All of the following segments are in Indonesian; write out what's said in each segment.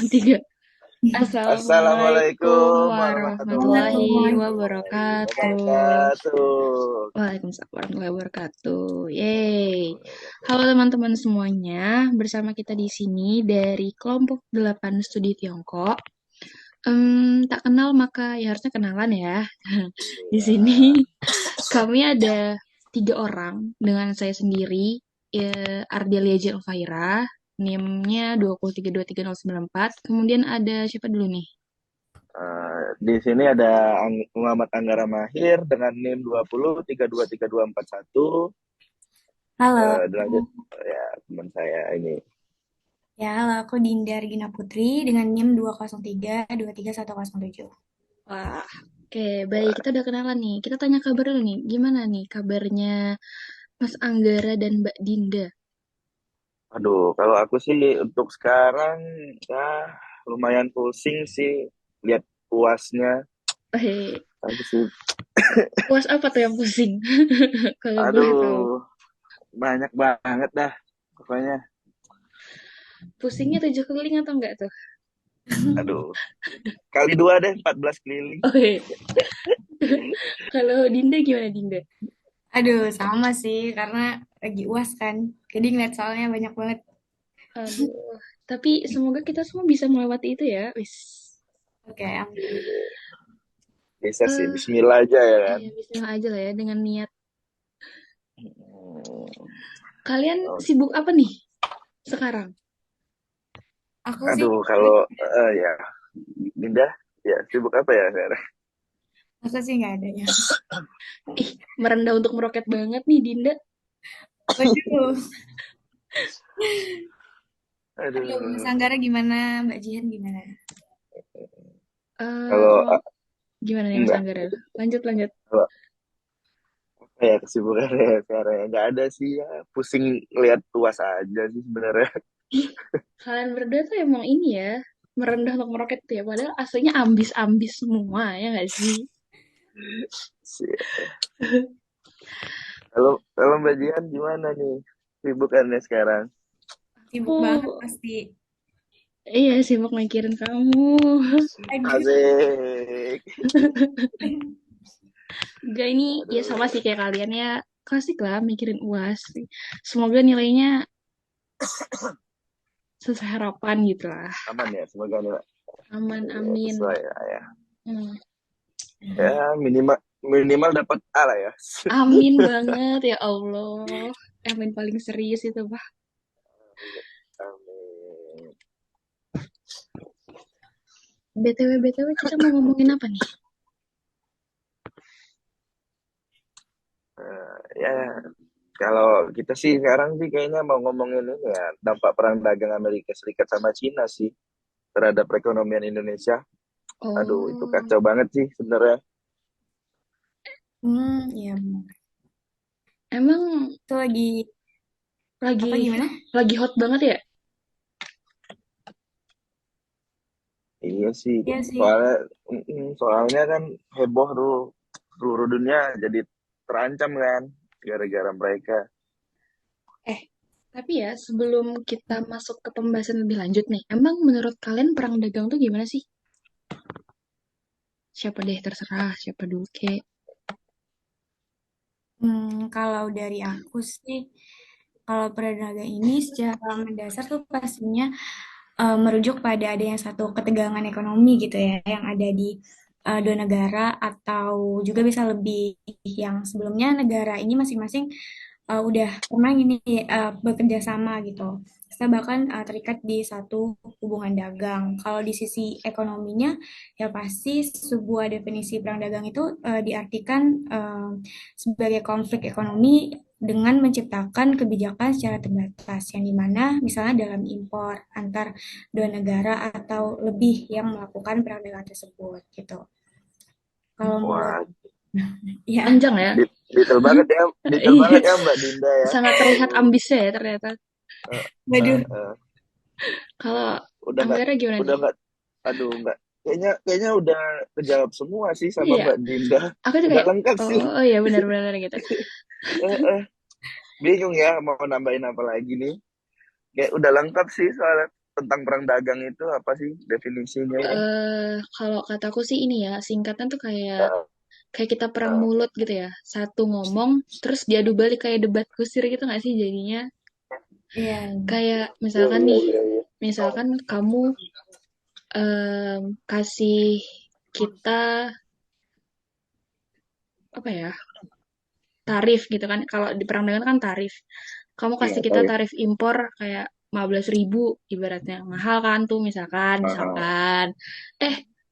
Tiga. Assalamualaikum Assalamualaikum warahmatullahi warahmatullahi wabarakatuh. wabarakatuh. Waalaikumsalam warahmatullahi wabarakatuh. Yeay. Halo teman-teman semuanya, bersama kita di sini dari kelompok 8 studi Tiongkok. Tak kenal maka ya harusnya kenalan ya. Di Iya. sini kami ada 3 orang dengan saya sendiri, Ardelia Jelfaira, NIM-nya 203239094. Kemudian ada siapa dulu nih? Di sini ada Muhammad Anggara Mahir dengan NIM 20 32 32 41. Halo, Lanjut ya teman saya ini. halo, aku Dinda Regina Putri dengan NIM 203 23107. Wah, oke, baik. Kita udah kenalan nih. Kita tanya kabar dulu nih. Gimana nih kabarnya Mas Anggara dan Mbak Dinda? Aduh, kalau aku sih untuk sekarang ya lumayan pusing sih lihat puasnya. Eh, Tapi sih, puas apa tuh yang pusing? Kalau boleh tahu. aduh, banyak banget dah pokoknya. Pusingnya 7 keliling atau enggak tuh? Aduh, kali dua deh 14 keliling. Oke. Kalau Dinda gimana Dinda? Aduh, sama sih, karena lagi UAS kan. Jadi ngeliat soalnya banyak banget. Aduh, tapi semoga kita semua bisa melewati itu ya. Wis. Oke, amin. Bisa sih, Eh, Bismillah aja ya kan. iya, bismillah aja lah ya dengan niat. Hmm, Kalian oh, sibuk apa nih sekarang? Aku sih, aduh, kalau ya, Dinda, ya sibuk apa ya sekarang? aku sih nggak ada ya. Ih, merendah untuk meroket banget nih Dinda. Waduh, aduh, Mas Aduh, Anggara gimana? Mbak Jihan gimana? kalau Eh, gimana nih Mas enggak, Anggara? Lanjut, lanjut. kalau apa ya kesibukannya sekarang ya nggak ada sih ya, pusing lihat tuas aja sih sebenarnya. Ih, kalian berdua tuh emang ini ya, merendah untuk meroket tuh ya. Padahal aslinya ambis-ambis semua, ya nggak sih? Kalau kalau Mbak Jihan gimana nih sibukannya sekarang? Sibuk banget Aku, pasti. iya sibuk mikirin kamu. Aduh. Asik. Gak ini, ya sama Aduh, sih kayak kalian ya. Klasik lah mikirin UAS. Semoga nilainya sesuai harapan gitu lah. aman ya, semoga nih Pak. Aman, Ya, amin. sesuai lah ya. Hmm. Ya minimal minimal dapat A lah ya. Amin banget ya Allah. Amin paling serius itu, Pak. Amin. BTW, BTW kita mau ngomongin apa nih? Ya kalau kita sih sekarang sih kayaknya mau ngomongin ini ya dampak perang dagang Amerika Serikat sama Cina sih terhadap perekonomian Indonesia. Aduh itu Oh, kacau banget sih sebenarnya. Iya benar. emang Itu lagi, apa lagi gimana? lagi hot banget ya? Iya sih Iya sih. soalnya soalnya kan heboh tuh seluruh dunia jadi terancam kan gara-gara mereka. Eh, tapi ya sebelum kita masuk ke pembahasan lebih lanjut nih, emang menurut kalian perang dagang tuh gimana sih? Siapa deh terserah, siapa dulu kek. Kalau dari aku sih, kalau perdagangan ini secara mendasar tuh pastinya merujuk pada adanya satu ketegangan ekonomi gitu ya, yang ada di dua negara atau juga bisa lebih yang sebelumnya negara ini masing-masing udah pernah ini bekerja sama gitu. Kita bahkan terikat di satu hubungan dagang. Kalau di sisi ekonominya, ya pasti sebuah definisi perang dagang itu diartikan sebagai konflik ekonomi dengan menciptakan kebijakan secara terbatas, yang dimana misalnya dalam impor antar dua negara atau lebih yang melakukan perang dagang tersebut gitu. Kalau menurut, Wah, ya, Panjang ya? detail Iya, banget ya Mbak Dinda ya. sangat terlihat Aduh, ambisnya ya ternyata. eh, eh, waduh, eh. Kalau Udah nggak, Anggara gimana udah nih? nggak, aduh nggak. Kayaknya udah kejawab semua sih sama Iya, Mbak Dinda. aku tuh Udah kayak, lengkap sih. oh iya benar-benar gitu. Eh, Bingung ya mau nambahin apa lagi nih. Kayak udah lengkap sih soalnya. tentang perang dagang itu apa sih definisinya ya? Kalau kataku sih ini ya, singkatan tuh kayak kayak kita perang mulut gitu ya. Satu ngomong, terus diadu balik kayak debat kusir gitu nggak sih jadinya? Iya. Kayak misalkan nih, misalkan kamu kasih kita apa ya, tarif gitu kan. Kalau di perang dagang kan tarif. Kamu kasih Iya, kita tahu. tarif impor kayak 15.000 ibaratnya. Mahal kan tuh misalkan, Ah, misalkan.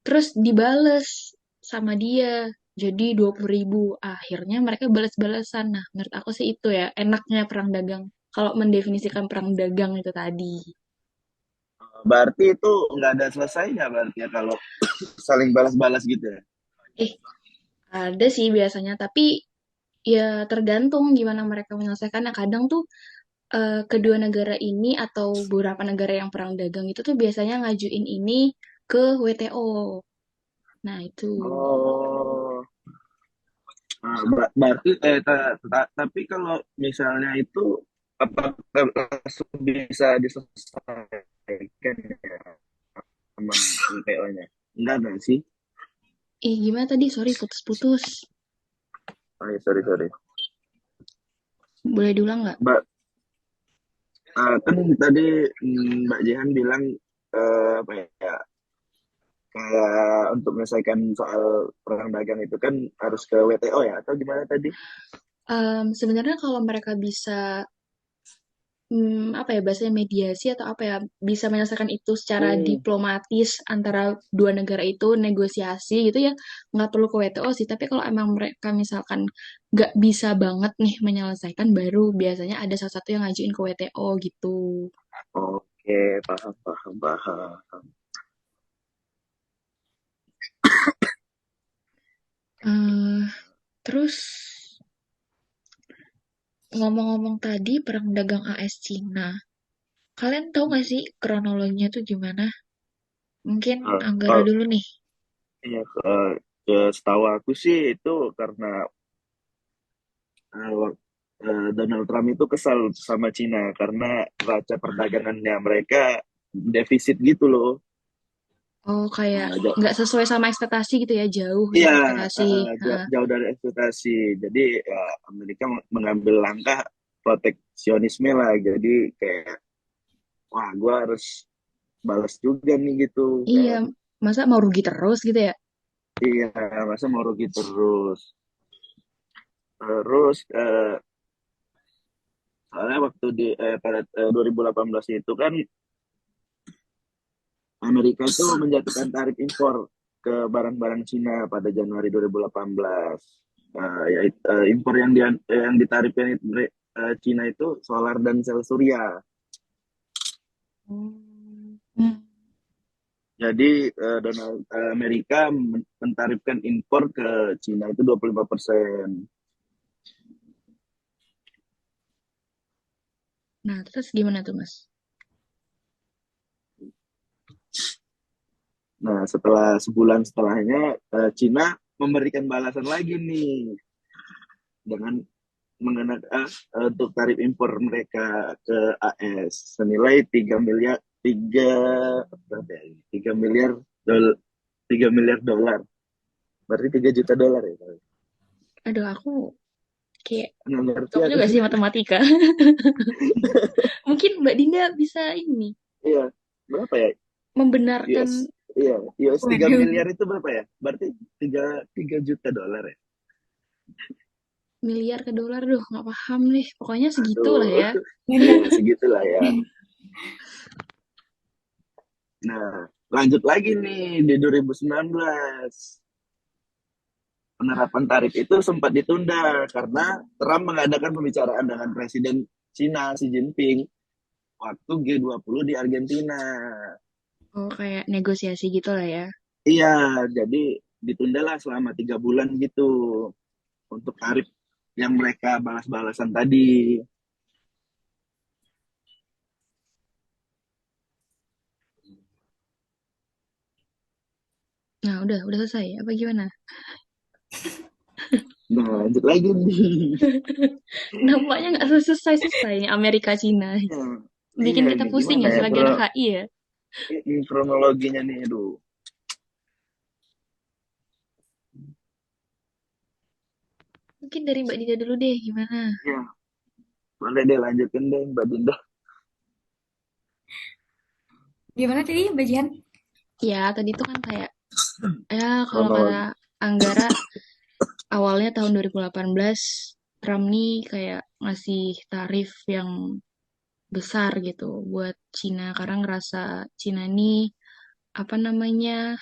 Terus dibales sama dia jadi 20.000. Akhirnya mereka balas-balasan. Nah, menurut aku sih itu ya enaknya perang dagang. Kalau mendefinisikan perang dagang itu tadi. berarti itu nggak ada selesainya berarti ya kalau saling balas-balas gitu ya? Eh, ada sih biasanya, tapi ya tergantung gimana mereka menyelesaikannya. Kadang tuh kedua negara ini atau beberapa negara yang perang dagang itu tuh biasanya ngajuin ini ke WTO. Nah, itu. Oh, berarti tapi kalau misalnya itu apakah langsung bisa diselesaikan ya sama WTO-nya? Enggak kan sih? Gimana tadi? Sorry, putus-putus. Oh, ya, sorry sorry. Boleh diulang nggak? Kan tadi Mbak Jehan bilang apa ya kayak untuk menyelesaikan soal perang dagang itu kan harus ke WTO ya atau gimana tadi? Sebenarnya kalau mereka bisa apa ya bahasanya mediasi atau apa ya bisa menyelesaikan itu secara Hmm. diplomatis antara dua negara itu negosiasi gitu ya nggak perlu ke WTO sih tapi kalau emang mereka misalkan nggak bisa banget nih menyelesaikan baru biasanya ada salah satu yang ngajuin ke WTO gitu. Oke, paham paham paham. Eh, Terus ngomong-ngomong tadi perang dagang AS Cina, kalian tahu nggak sih kronologinya tuh gimana? Mungkin Anggara Kalau dulu nih. ya setahu aku sih itu karena Donald Trump itu kesal sama Cina karena raca perdagangannya mereka defisit gitu loh. Oh, kayak Nah, nggak sesuai sama ekspektasi gitu ya, jauh iya, dari ekspektasi. Heeh. jauh dari ekspektasi. Jadi ya, Amerika mengambil langkah proteksionisme lah. Jadi kayak, wah, gue harus balas juga nih gitu. Iya, Kayak, masa mau rugi terus gitu ya? iya, masa mau rugi terus. Terus, soalnya waktu pada 2018 itu kan Amerika itu menjatuhkan tarif impor ke barang-barang Cina pada Januari 2018. Impor yang ditarifkan Cina itu solar dan sel surya. Hmm. Jadi Amerika mentarifkan impor ke Cina itu 25%. Nah, terus gimana tuh, Mas? Nah, setelah sebulan setelahnya Cina memberikan balasan lagi nih dengan mengenakan untuk tarif impor mereka ke AS senilai 3 miliar 3 berapa ya? 3 miliar dolar 3 miliar dolar. Berarti 3 juta dolar ya. Aduh, aku kayak Nggak ngerti cocok aku. juga sih matematika. Mungkin Mbak Dinda bisa ini, Iya, berapa ya? membenarkan US. Iya, US 3 Waduh. miliar itu berapa ya? Berarti 3 juta dolar ya. miliar ke dolar, duh, nggak paham nih. Pokoknya segitu lah Aduh. ya. Iya, segitulah ya. Nah, lanjut lagi nih di 2019. Penerapan tarif itu sempat ditunda karena Trump mengadakan pembicaraan dengan Presiden Cina Xi Jinping waktu G20 di Argentina. Oh, kayak negosiasi gitu lah ya. Iya, jadi ditundalah selama 3 bulan gitu untuk tarif yang mereka balas-balasan tadi. Nah, udah selesai. Apa gimana? Nah, lanjut lagi nih. Nampaknya nggak selesai-selesai nih Amerika Cina. Nah, iya Bikin kita nih pusing gimana ya ya selagi kalau anak HI ya. kronologinya nih, aduh. Mungkin dari Mbak Dinda dulu deh, gimana? Ya, boleh deh lanjutin deh Mbak Dinda. Gimana tadi, Mbak Jihan? Ya, tadi tuh kan kayak, ya kalau kata Kronologi. Anggara, awalnya tahun 2018, Trump nih kayak ngasih tarif yang besar gitu buat Cina, karena ngerasa Cina nih, apa namanya,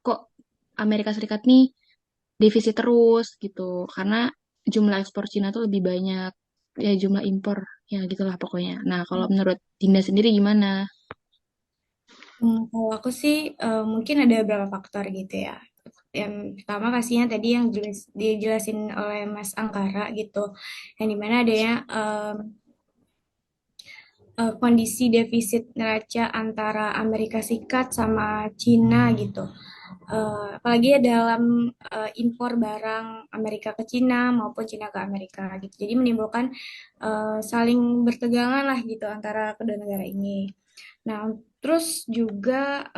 kok Amerika Serikat nih defisit terus gitu, karena jumlah ekspor Cina tuh lebih banyak, ya jumlah impor, ya gitulah pokoknya. Nah, kalau menurut Dinda sendiri gimana? Kalau aku sih mungkin ada beberapa faktor gitu ya. Yang pertama pastinya tadi yang dijelasin oleh Mas Angkara gitu, yang dimana adanya kondisi defisit neraca antara Amerika Serikat sama Cina gitu. Apalagi ya dalam impor barang Amerika ke Cina maupun Cina ke Amerika gitu. Jadi menimbulkan saling bertegangan lah gitu antara kedua negara ini. Nah, terus juga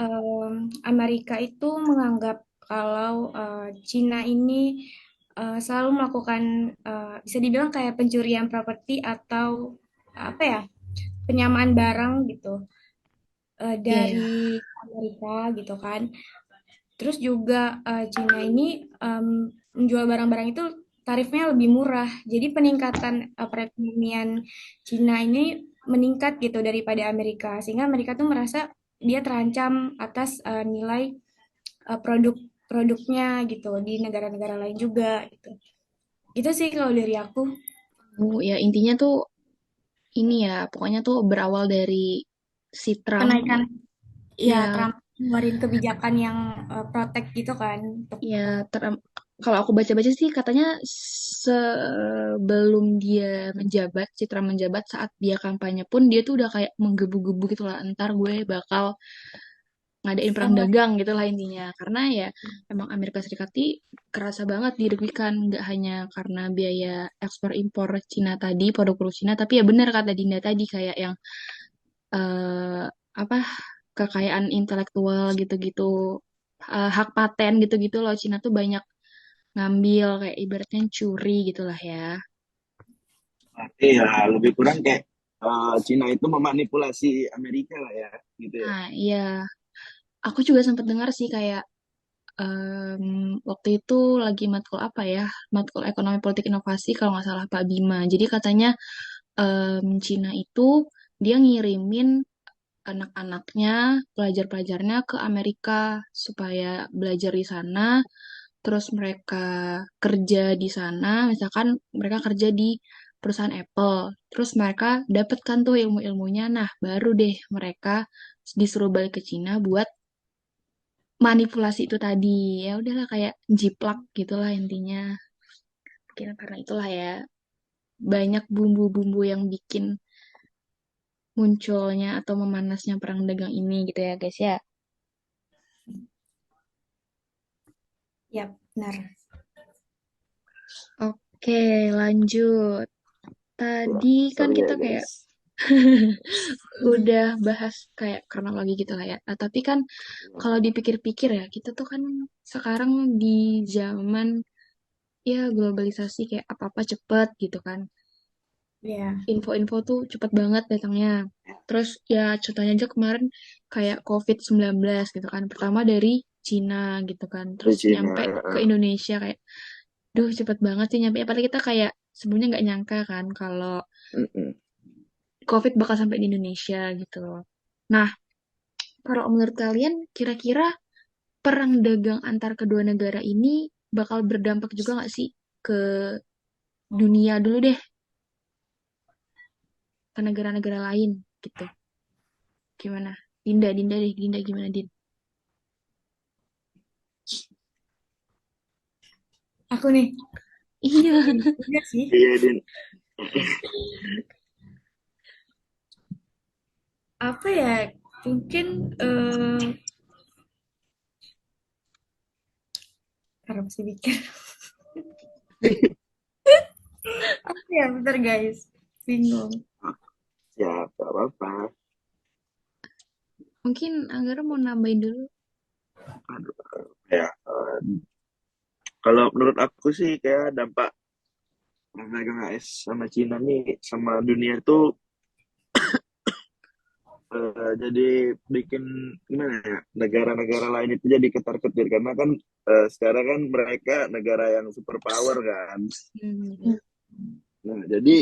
Amerika itu menganggap kalau Cina ini selalu melakukan bisa dibilang kayak pencurian properti atau apa ya, penyamaan barang gitu Iya ya. dari Amerika gitu kan. Terus juga Cina ini menjual barang-barang itu tarifnya lebih murah. Jadi peningkatan perekonomian Cina ini meningkat gitu daripada Amerika. Sehingga Amerika tuh merasa dia terancam atas nilai produk-produknya gitu di negara-negara lain juga gitu. Itu sih kalau dari aku. Ya intinya tuh ini ya, pokoknya tuh berawal dari si Trump, Kenaikan ya ya, Trump ngeluarin kebijakan yang protect gitu kan untuk ya Trump. Kalau aku baca-baca sih katanya sebelum dia menjabat, si Trump menjabat, saat dia kampanye pun dia tuh udah kayak menggebu-gebu gitu lah, ntar gue bakal ngadain perang uh, dagang gitu lah intinya. Karena ya emang Amerika Serikat ini kerasa banget dirugikan, nggak hanya karena biaya ekspor impor Cina tadi, produk-produk Cina, tapi ya benar kata Dinda tadi kayak yang eh, apa, kekayaan intelektual gitu-gitu, hak paten gitu-gitu loh, Cina tuh banyak ngambil, kayak ibaratnya curi gitulah ya. Iya, lebih kurang kayak Cina itu memanipulasi Amerika lah ya, gitu ya. Nah, iya, aku juga sempat dengar sih kayak waktu itu lagi matkul apa ya, matkul ekonomi politik inovasi kalau nggak salah Pak Bima. Jadi katanya Cina itu dia ngirimin anak-anaknya, pelajar-pelajarnya ke Amerika supaya belajar di sana, terus mereka kerja di sana, misalkan mereka kerja di perusahaan Apple, terus mereka dapet kan tuh ilmu-ilmunya, nah baru deh mereka disuruh balik ke Cina buat manipulasi itu tadi. Ya udahlah kayak jiplak gitulah intinya. Mungkin karena itulah ya banyak bumbu-bumbu yang bikin munculnya atau memanasnya perang dagang ini gitu ya guys ya. ya benar. Oke, lanjut. Wah, Tadi kan seru ya kita kayak guys. udah bahas kayak kronologi gitu lah ya. Ah, tapi kan kalau dipikir-pikir ya, kita tuh kan sekarang di zaman ya globalisasi, kayak apa-apa cepet gitu kan. Ya. Info-info tuh cepet banget datangnya. Terus ya contohnya aja kemarin kayak COVID-19 gitu kan. Pertama dari Cina gitu kan. Di Terus Cina. nyampe ke Indonesia kayak, duh cepet banget sih nyampe. Apalagi kita kayak sebelumnya nggak nyangka kan kalau Mm-mm. COVID bakal sampai di Indonesia gitu loh. Nah, kalau menurut kalian kira-kira perang dagang antar kedua negara ini bakal berdampak juga nggak sih ke dunia dulu deh, ke negara-negara lain gitu. Gimana? Dinda, Dinda deh, Dinda gimana, Din? Aku nih, Iya. iya sih. Iya, Din. Apa ya? Mungkin harus sih pikir. Apa ya? Bentar guys, bingung. Siapa apa-apa. Mungkin Anggara mau nambahin dulu. Aduh, ya. Kalau menurut aku sih kayak dampak perang dagang AS sama Cina nih sama dunia itu jadi bikin gimana ya negara-negara lain itu jadi ketar-ketir karena kan sekarang kan mereka negara yang superpower kan. Bener. Nah, jadi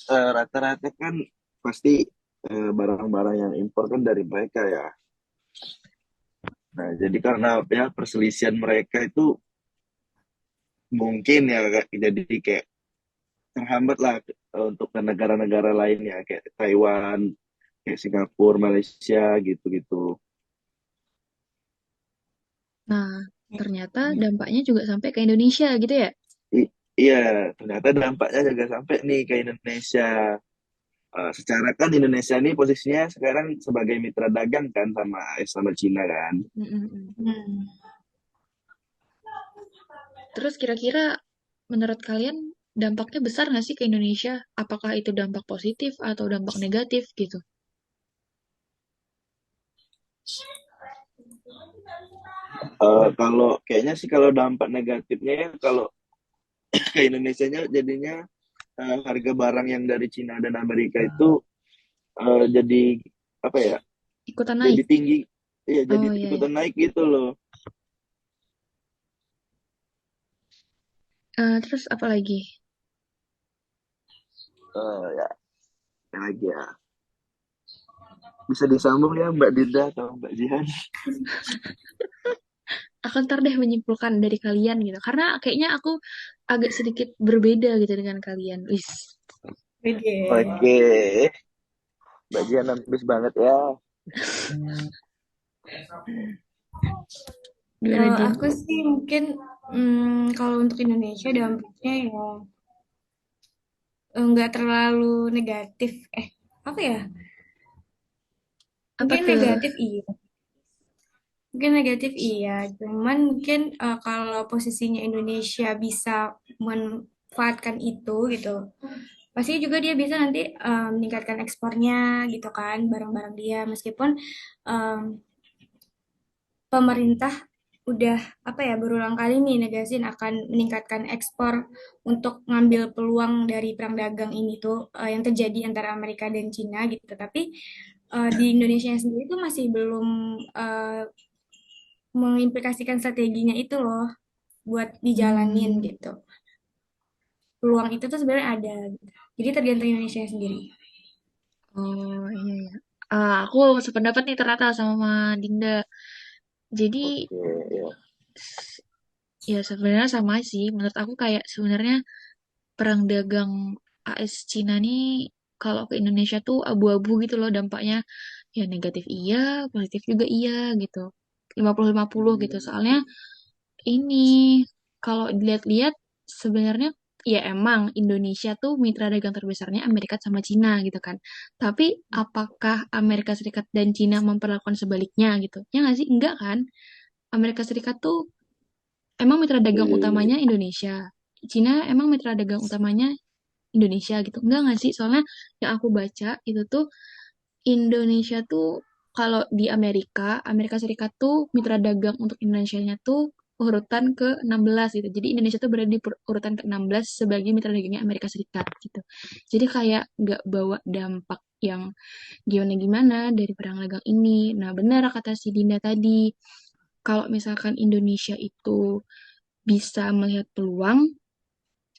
rata-rata kan pasti barang-barang yang impor kan dari mereka ya. Nah, jadi karena ya perselisihan mereka itu mungkin ya jadi kayak terhambat lah untuk ke negara-negara lain ya kayak Taiwan, kayak Singapura, Malaysia gitu-gitu. Nah, ternyata dampaknya juga sampai ke Indonesia gitu ya. Iya, ternyata dampaknya juga sampai nih ke Indonesia. Secara kan Indonesia ini posisinya sekarang sebagai mitra dagang kan sama AS sama Cina kan. Mm-mm. Hmm. Terus kira-kira menurut kalian dampaknya besar nggak sih ke Indonesia? Apakah itu dampak positif atau dampak negatif gitu? Kalau kayaknya sih kalau dampak negatifnya ya kalau ke Indonesianya jadinya harga barang yang dari Cina dan Amerika itu jadi apa ya? Ikutan Jadi naik. tinggi, iya jadi Oh iya, iya. ikutan naik gitu loh. Terus apa lagi? Ya, yang lagi ya. Bisa disambung ya Mbak Dinda atau Mbak Jihan? Aku ntar deh menyimpulkan dari kalian gitu. Karena kayaknya aku agak sedikit berbeda gitu dengan kalian. Wis. Oke. Oke, Mbak Jihan ambis banget ya. Gimana, Kalau Din? aku sih mungkin kalau untuk Indonesia dampaknya ya nggak terlalu negatif. Apa ya? Apa Mungkin tuh? negatif iya. Mungkin negatif iya. Cuman mungkin kalau posisinya Indonesia bisa memanfaatkan itu gitu. Pasti juga dia bisa nanti meningkatkan ekspornya gitu kan barang-barang dia meskipun em, pemerintah udah apa ya berulang kali nih negasin akan meningkatkan ekspor untuk ngambil peluang dari perang dagang ini tuh yang terjadi antara Amerika dan Cina gitu. Tapi di Indonesia sendiri tuh masih belum mengimplikasikan strateginya itu loh buat dijalanin Hmm. gitu. Peluang itu tuh sebenarnya ada gitu. Jadi tergantung Indonesia sendiri. Oh iya, iya. Aku sependapat nih ternyata sama Dinda. Jadi Oke, ya. ya sebenarnya sama sih. Menurut aku kayak sebenarnya perang dagang AS Cina nih kalau ke Indonesia tuh abu-abu gitu loh dampaknya. Ya negatif iya, positif juga iya gitu. 50-50 gitu. Soalnya ini kalau dilihat-lihat sebenarnya ya emang Indonesia tuh mitra dagang terbesarnya Amerika sama Cina gitu kan. Tapi apakah Amerika Serikat dan Cina memperlakukan sebaliknya gitu? Ya nggak sih? Enggak kan? Amerika Serikat tuh emang mitra dagang Iya. utamanya Indonesia. Cina emang mitra dagang utamanya Indonesia gitu. Enggak nggak sih? Soalnya yang aku baca itu tuh Indonesia tuh kalau di Amerika, Amerika Serikat tuh mitra dagang untuk Indonesia-nya tuh urutan ke-16 gitu. Jadi Indonesia tuh berada di urutan ke-16 sebagai mitra dagangnya Amerika Serikat gitu. Jadi kayak nggak bawa dampak yang gimana-gimana dari perang dagang ini. Nah, benar kata si Dinda tadi. Kalau misalkan Indonesia itu bisa melihat peluang,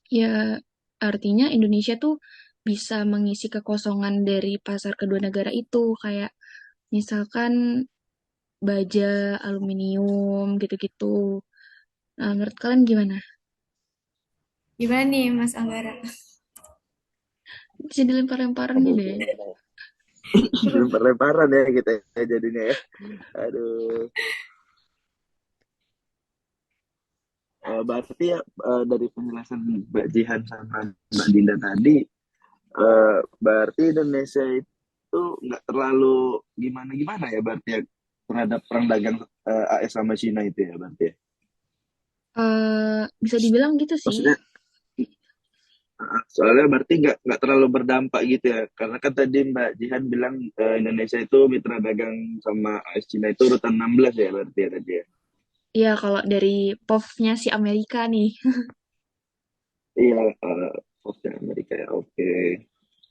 ya artinya Indonesia tuh bisa mengisi kekosongan dari pasar kedua negara itu. Kayak misalkan baja, aluminium, gitu-gitu. Nah, menurut kalian gimana? Gimana nih Mas Anggara? Bisa dilempar-lemparan nih Aduh, deh. gimana ya? Lempar-lemparan ya kita ya jadinya ya. Aduh. Berarti ya dari penjelasan Mbak Jihan sama Mbak Dinda tadi, berarti Indonesia itu nggak terlalu gimana-gimana ya berarti ya terhadap perang dagang AS sama Cina itu ya berarti ya. Bisa dibilang gitu sih. Maksudnya Soalnya berarti nggak terlalu berdampak gitu ya. Karena kan tadi Mbak Jihan bilang Indonesia itu mitra dagang sama AS Cina itu urutan 16 ya berarti ya tadi ya. Iya, kalau dari POV-nya si Amerika nih. Iya, oke Amerika ya. Oke.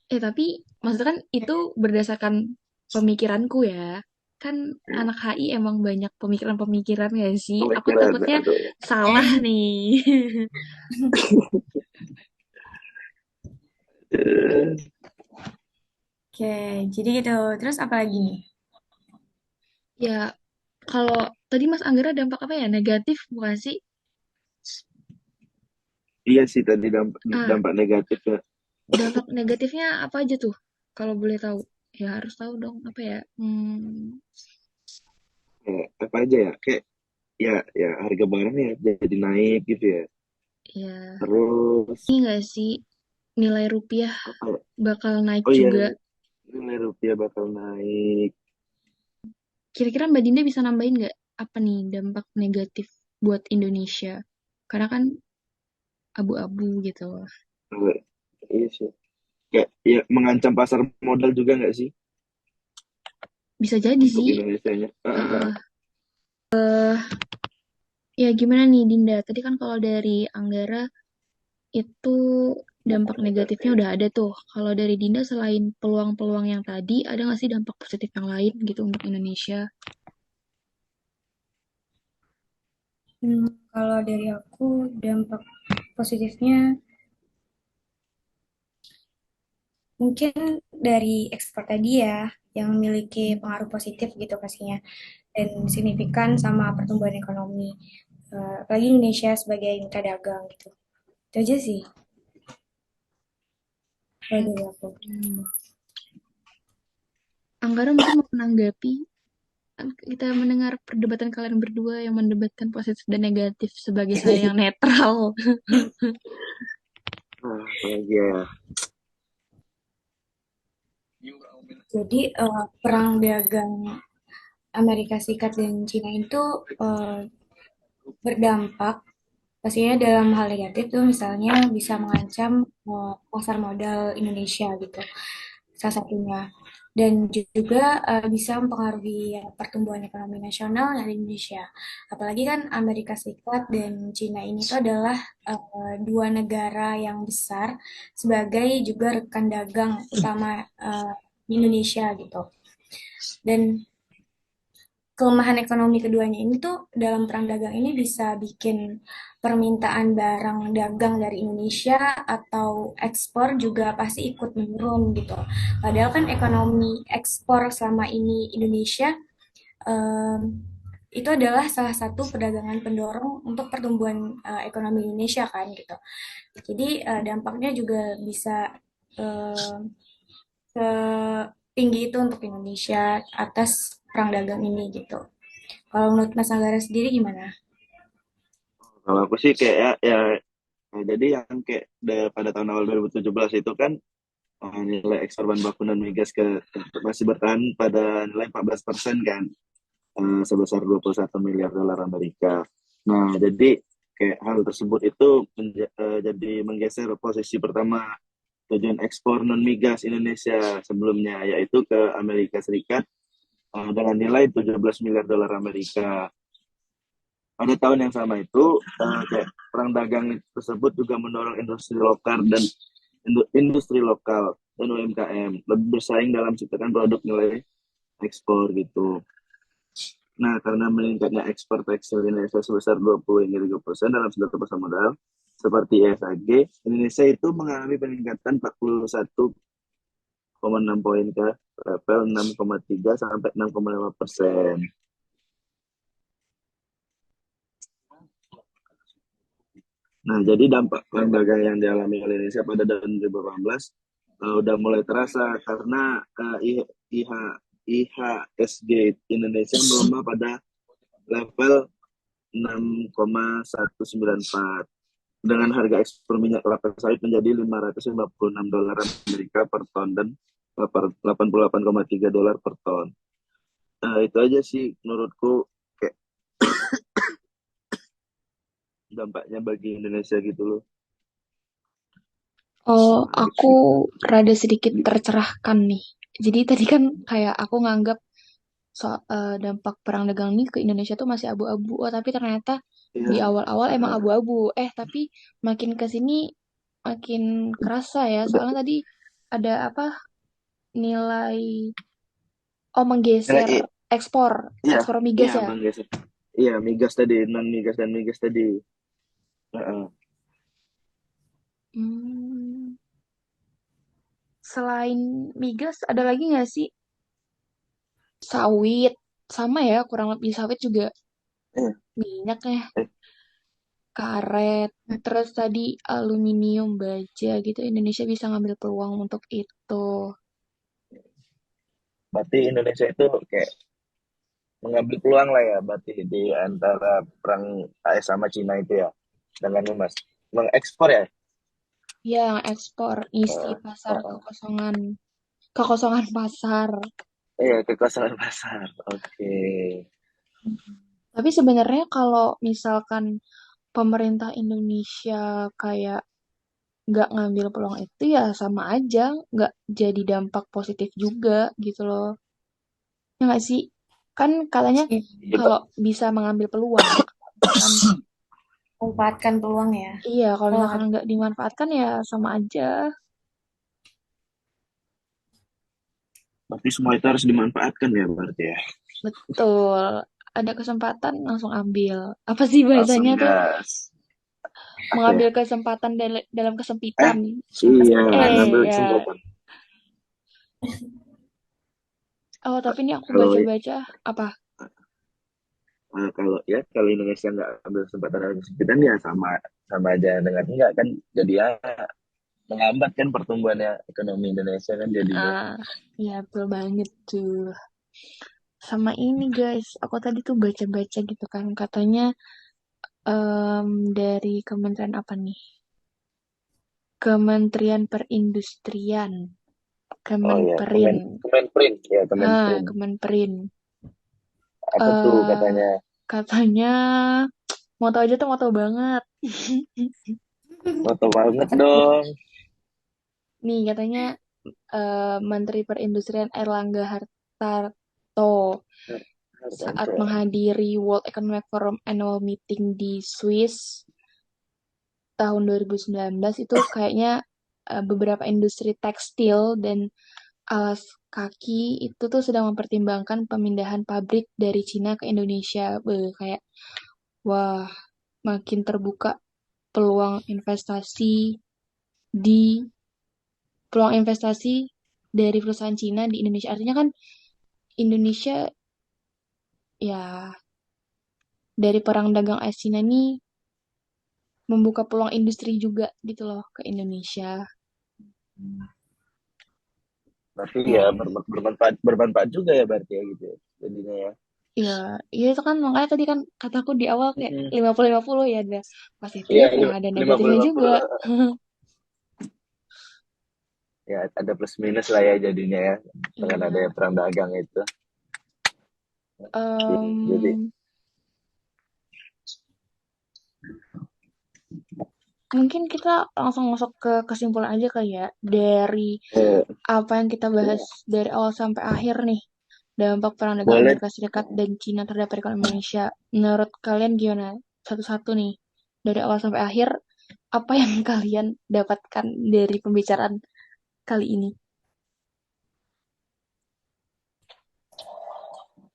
Tapi maksudnya kan itu berdasarkan pemikiranku ya. Kan anak HI emang banyak pemikiran-pemikiran gak sih? Aku Pemikiran, takutnya aduh. salah nih. Eh, Oke, jadi gitu. Terus apa lagi nih? Ya, kalau tadi Mas Anggara dampak apa ya? Negatif bukan sih? iya sih tadi dampak, Ah, dampak negatifnya. dampak negatifnya apa aja tuh? Kalau boleh tahu. Ya harus tahu dong. Apa ya? Apa aja ya? Kayak ya harga barangnya jadi naik gitu ya. Ya, Terus ini nggak sih nilai rupiah apa ya? bakal naik Oh iya, juga. nilai rupiah bakal naik. Kira-kira Mbak Dinda bisa nambahin nggak apa nih dampak negatif buat Indonesia? Karena kan abu-abu gitu. Eh, iya sih. Kayak ya mengancam pasar modal juga nggak sih Bisa jadi untuk sih. Indonesianya? Heeh. Ya gimana nih Dinda? Tadi kan kalau dari Anggara itu dampak negatifnya udah ada tuh. Kalau dari Dinda selain peluang-peluang yang tadi, ada nggak sih dampak positif yang lain gitu untuk Indonesia? Hmm, kalau dari aku dampak positifnya mungkin dari ekspor tadi ya, yang memiliki pengaruh positif gitu pastinya dan signifikan sama pertumbuhan ekonomi. Apalagi Indonesia sebagai mitra dagang gitu. Itu aja sih kalau dari aku. Hmm. Anggara mungkin mau menanggapi. Kita mendengar perdebatan kalian berdua yang mendebatkan positif dan negatif sebagai saya yang netral. Apalagi ya. Jadi perang dagang Amerika Serikat dan Cina itu eh, berdampak pastinya dalam hal negatif tuh misalnya bisa mengancam pasar modal Indonesia gitu salah satunya dan juga bisa mempengaruhi pertumbuhan ekonomi nasional dari Indonesia. Apalagi kan Amerika Serikat dan Cina ini tuh adalah dua negara yang besar sebagai juga rekan dagang utama di Indonesia gitu. Dan kelemahan ekonomi keduanya ini tuh dalam perang dagang ini bisa bikin permintaan barang dagang dari Indonesia atau ekspor juga pasti ikut menurun gitu. Padahal kan ekonomi ekspor selama ini Indonesia em, itu adalah salah satu perdagangan pendorong untuk pertumbuhan ekonomi Indonesia kan gitu. Jadi dampaknya juga bisa em, setinggi itu untuk Indonesia atas perang dagang ini gitu. Kalau menurut Mas Anggara sendiri gimana? Kalau aku sih kayak jadi yang kayak pada tahun awal 2017 itu kan nilai ekspor bahan baku non migas masih bertahan pada nilai 14% kan, sebesar 21 miliar dolar Amerika. Nah, jadi kayak hal tersebut itu jadi menggeser posisi pertama tujuan ekspor non migas Indonesia sebelumnya, yaitu ke Amerika Serikat dengan nilai 17 miliar dolar Amerika. Pada tahun yang sama itu, kayak perang dagang tersebut juga mendorong industri lokal dan industri lokal dan UMKM lebih bersaing dalam menciptakan produk nilai ekspor gitu. Nah, karena meningkatnya ekspor tekstil Indonesia sebesar 20 hingga 30% dalam segala pasar modal, seperti ESG, Indonesia itu mengalami peningkatan 41,6 poin ke level 6,3 sampai 6,5%. Nah, jadi dampak perang dagang yang dialami oleh Indonesia pada tahun 2018 udah mulai terasa karena IHSG Indonesia melemah pada level 6,194 dengan harga ekspor minyak kelapa sawit menjadi 556 dolar Amerika per ton dan 88,3 dolar per ton. Nah, itu aja sih menurutku kayak dampaknya bagi Indonesia gitu loh. Kalau aku rada sedikit tercerahkan nih. Jadi tadi kan kayak aku nganggap dampak perang dagang ini ke Indonesia tuh masih abu-abu. Oh, tapi ternyata di Iya. awal-awal emang Heeh. abu-abu. Tapi makin ke sini makin kerasa ya. Udah, Soalnya tadi ada apa nilai nilai menggeser ekspor, iya, ekspor iya migas ya. Bang Geser. Iya, migas tadi, non migas dan migas tadi. Heeh. Hmm, selain migas ada lagi nggak sih sawit? Sama ya, kurang lebih sawit juga Eh, minyak ya, eh, karet, terus tadi aluminium, baja gitu. Indonesia bisa ngambil peluang untuk itu. berarti Indonesia itu kayak mengambil peluang lah ya, berarti di antara perang AS sama Cina itu ya, dengan Mas mengekspor ya. Yang ekspor isi Eh, pasar oh, oh. kekosongan, kekosongan pasar. Iya, kekosongan pasar. Oke. Tapi sebenarnya kalau misalkan pemerintah Indonesia kayak nggak ngambil peluang itu ya sama aja nggak jadi dampak positif juga gitu loh. Ya nggak sih? Kan katanya Iya, kalau bisa mengambil peluang, misalkan Memanfaatkan peluang ya. iya, kalau Kalau misalkan nggak dimanfaatkan ya sama aja. berarti semua itu harus dimanfaatkan ya berarti ya. Betul. Ada kesempatan langsung ambil. Apa sih Langsung bahasanya tuh? gas. Apa ya? Mengambil kesempatan dalam Eh, kesempitan. iya, ngambil Ya. kesempatan. Oh, tapi ini aku Kalau baca-baca apa? kalau ya kalau Indonesia nggak ambil kesempatan dalam kesempitan ya sama sama aja dengan enggak kan, jadi ya menghambat kan pertumbuhannya ekonomi Indonesia kan jadinya. Ah, ya betul banget tuh. Sama ini guys, aku tadi tuh baca-baca gitu kan, katanya dari kementerian apa nih? Kementerian Perindustrian, Oh ya, Kemenperin. Kemenprint ya, Kemenprint. Kemenperin. Apa tuh eh katanya? Katanya mau tahu aja tuh mau tahu banget. Foto banget dong. Nih katanya Menteri Perindustrian Erlangga Hartarto saat Hartanto. menghadiri World Economic Forum Annual Meeting di Swiss tahun 2019 itu kayaknya beberapa industri tekstil dan alas kaki itu tuh sedang mempertimbangkan pemindahan pabrik dari Cina ke Indonesia. Kayak wah, makin terbuka peluang investasi di peluang investasi dari perusahaan Cina di Indonesia. Artinya kan Indonesia ya dari perang dagang AS Cina ini membuka peluang industri juga gitu loh ke Indonesia. Berarti ya ya, bermanfaat juga ya berarti ya gitu ya, jadinya ya. Ya, ya itu kan makanya tadi kan kataku di awal kayak Mm-mm. 50-50 ya ada Iya, positif, ya ada lima puluh negatifnya lima juga. puluh ya ada plus minus lah ya jadinya ya, dengan adanya Iya. perang dagang itu. Oke, jadi Em, Mungkin kita langsung masuk ke kesimpulan aja kali ya dari eh, apa yang kita bahas dari awal sampai akhir nih. Dampak perang dagang boleh. Amerika Serikat dan Cina terhadap perekonomian Indonesia. Menurut kalian gimana? Satu-satu nih. Dari awal sampai akhir, apa yang kalian dapatkan dari pembicaraan kali ini?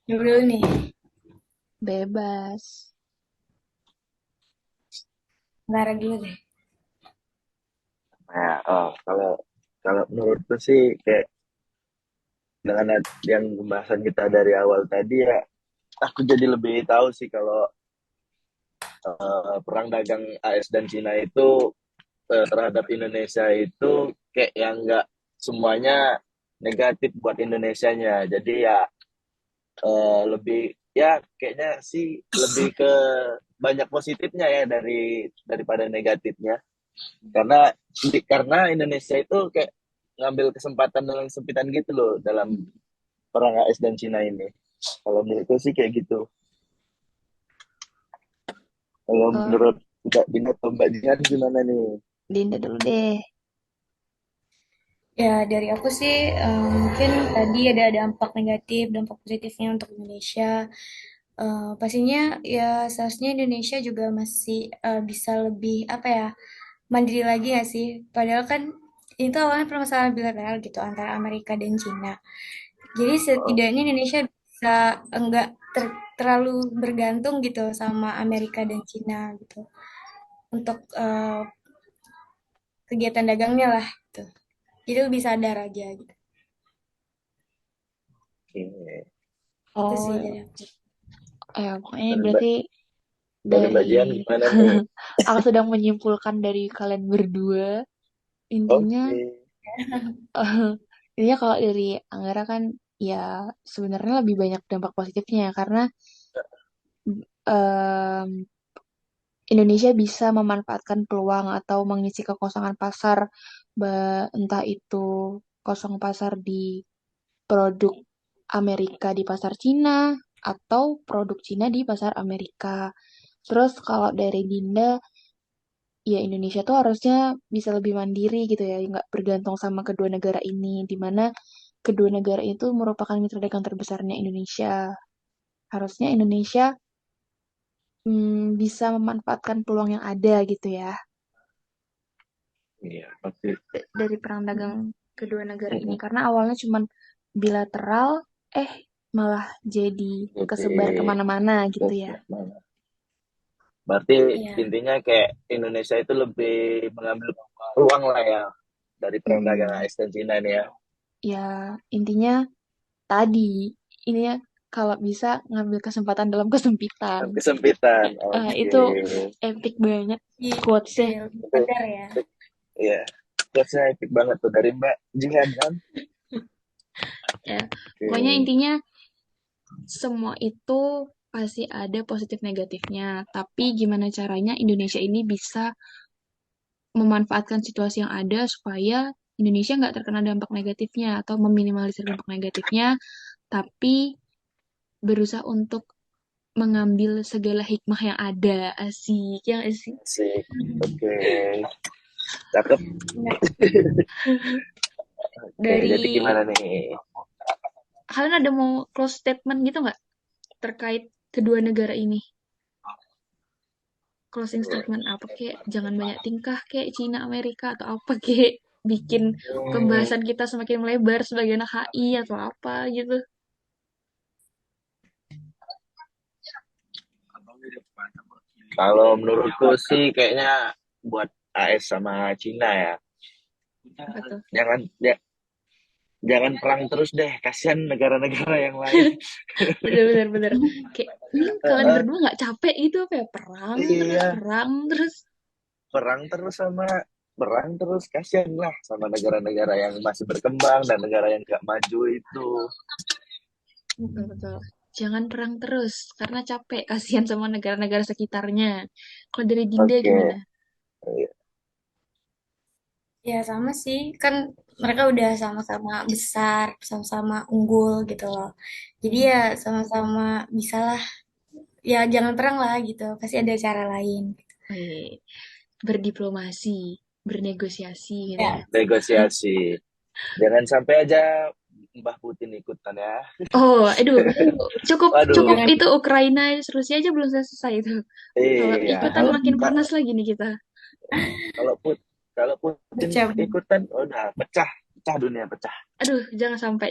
dulu nih. Bebas. Lara dulu deh. Nah, oh, kalau kalau menurutku sih kayak dengan yang pembahasan kita dari awal tadi ya, aku jadi lebih tahu sih kalau perang dagang AS dan Cina itu terhadap Indonesia itu kayak yang nggak semuanya negatif buat Indonesianya. Jadi ya lebih ya kayaknya sih lebih ke banyak positifnya ya daripada negatifnya. Karena Indonesia itu kayak ngambil kesempatan dalam kesempitan gitu loh dalam perang AS dan Cina ini. Kalau menurutku sih kayak gitu. Kalau Oh, menurut Mbak Dina atau Mbak Dian gimana nih? Dinda dulu deh. Ya, dari aku sih mungkin tadi ada dampak negatif, dampak positifnya untuk Indonesia. Pastinya ya seharusnya Indonesia juga masih bisa lebih apa ya mandiri lagi nggak sih? Padahal kan itu awalnya permasalahan bilateral gitu antara Amerika dan Cina. Jadi Oh, setidaknya Indonesia bisa enggak terlalu bergantung gitu sama Amerika dan Cina gitu untuk kegiatan dagangnya lah gitu. Jadi lebih sadar aja gitu. oke. Itu sih Oh, dari aku. pokoknya Dari Mbak, berarti dari Mbak Jian dari gimana nih? aku sedang menyimpulkan dari kalian berdua, intinya Oke. intinya kalau dari Anggara kan ya sebenarnya lebih banyak dampak positifnya karena em, Indonesia bisa memanfaatkan peluang atau mengisi kekosongan pasar, entah itu kosong pasar di produk Amerika di pasar Cina atau produk Cina di pasar Amerika. Terus kalau dari Dinda, ya Indonesia tuh harusnya bisa lebih mandiri gitu ya, nggak bergantung sama kedua negara ini, di mana kedua negara itu merupakan mitra dagang terbesarnya Indonesia. Harusnya Indonesia bisa memanfaatkan peluang yang ada gitu ya. Iya, oke. Dari perang dagang kedua negara ini karena awalnya cuman bilateral eh malah jadi Jadi, kesebar kemana-mana gitu terus ya. mana? Berarti Iya. intinya kayak Indonesia itu lebih mengambil peluang lah ya dari perang dagang Mm-mm. AS dan Cina ini ya. Ya intinya tadi ini ya kalau bisa ngambil kesempatan dalam kesempitan. Dan kesempitan. Oke. Itu epic banget Iya, quotesnya. iya, lebih Itu, sadar ya. iya. Terusnya epic banget tuh dari Mbak Jihan kan. Ya pokoknya Oke. intinya semua itu pasti ada positif negatifnya tapi gimana caranya Indonesia ini bisa memanfaatkan situasi yang ada supaya Indonesia nggak terkena dampak negatifnya atau meminimalisir dampak negatifnya, tapi berusaha untuk mengambil segala hikmah yang ada. Asik, yang asik. Asik. Oke. Cakep. Nah, Oke, jadi Dari gimana nih? kalian ada mau close statement gitu nggak terkait kedua negara ini? Closing statement apa kek? Jangan banyak tingkah kek Cina Amerika atau apa kek? Bikin Hmm, pembahasan kita semakin melebar sebagai anak HI atau apa gitu. kalau menurutku sih kayaknya buat AS sama Cina ya. Apa tuh? Jangan ya, jangan perang terus deh, kasihan negara-negara yang lain. Bener-bener bener. Kayak ini kalian Heeh, berdua nggak capek gitu apa ya iya, perang terus. perang terus kasihan lah sama negara-negara yang masih berkembang dan negara yang gak maju itu. Betul betul. Jangan perang terus karena capek kasihan sama negara-negara sekitarnya. Kalau dari Dinda Oke. gimana? ya sama sih, kan mereka udah sama-sama besar, sama-sama unggul gitu loh. Jadi ya sama-sama bisalah, ya jangan perang lah gitu, pasti ada cara lain. Eh, berdiplomasi, bernegosiasi gitu ya. Ya, Negosiasi. Jangan sampai aja Mbah Putin ikutan ya. Oh, aduh, cukup cukup Waduh, jangan itu Ukraina Rusia aja belum selesai itu. Kalau iya. ikutan Kalau makin panas lagi nih kita. kalau Put kalau Putin pecah. ikutan, oh, udah pecah, pecah dunia pecah. Aduh, jangan sampai.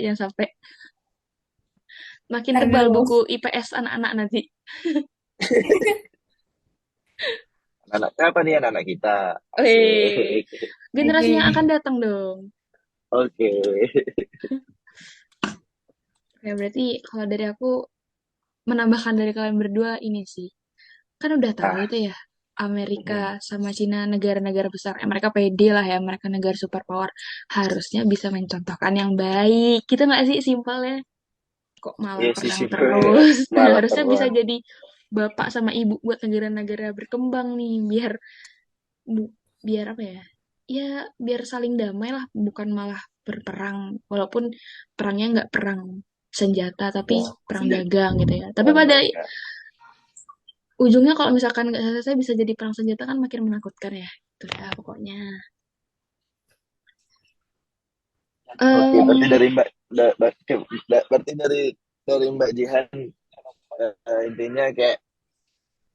Makin Ntar tebal dulu. buku IPS anak-anak nanti. Anak apa nih anak kita? Weh, Asik. generasi yang Oke. akan datang dong. Oke. Ya berarti kalau dari aku menambahkan dari kalian berdua ini sih. Kan udah tahu Ah, tuh ya, Amerika sama Cina negara-negara besar. Mereka pede lah ya, mereka negara superpower. Harusnya bisa mencontohkan yang baik. Gitu nggak sih simpelnya? Kok malah iya sih perang simpelnya terus? malah Harusnya bisa perang. jadi bapak sama ibu buat negara-negara berkembang nih, biar apa ya? Ya biar saling damai lah, bukan malah berperang. Walaupun perangnya nggak perang senjata, tapi Ya, perang dagang gitu ya. Tapi perang pada dagang. ujungnya kalau misalkan nggak selesai bisa jadi perang senjata kan makin menakutkan ya. Itu ya pokoknya. Oke, berarti Em, dari Mbak, berarti dari Mbak Jihan, intinya kayak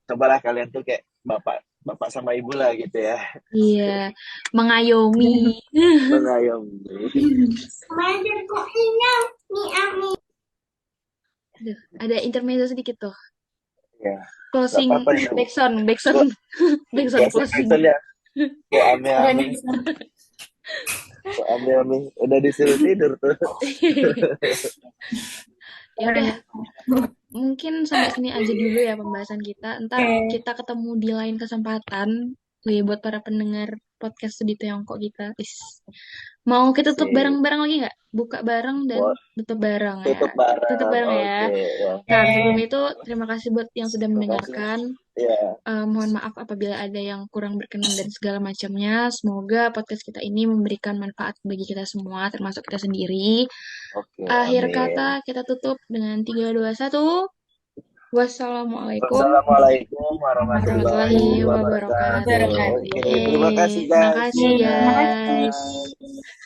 cobalah kalian tuh kayak bapak bapak sama ibu lah gitu ya, iya, mengayomi. mengayomi. Aduh, ada intermezzo sedikit tuh. Ya, nggak Closing apa-apa ya. backsound, Gua backsound, backsound biasa closing. ya, kayak Suara ame-ame, Nisa. kayak ame-ame udah disuruh tidur tuh. Ya Suara udah, Nisa. mungkin sampai sini aja dulu ya pembahasan kita. Ntar Oke. kita ketemu di lain kesempatan. Wih, buat para pendengar podcast Studi Tiongkok kita. Mau kita tutup Sip. bareng-bareng lagi nggak? Buka bareng dan Buat tutup bareng ya. tutup Tutup bareng, bareng ya. oke ya. Nah, sebelum itu terima kasih buat yang sudah Terima kasih mendengarkan. ya. Mohon maaf apabila ada yang kurang berkenan dan segala macamnya. Semoga podcast kita ini memberikan manfaat bagi kita semua, termasuk kita sendiri. Oke, Akhir kata amin. kita tutup dengan 3, 2, 1. Wassalamualaikum Wassalamualaikum warahmatullahi warahmatullahi wabarakatuh. wabarakatuh. Wabarakatuh. Oke, terima kasih Yeay, guys. makasih Terima Dadah. kasih. guys.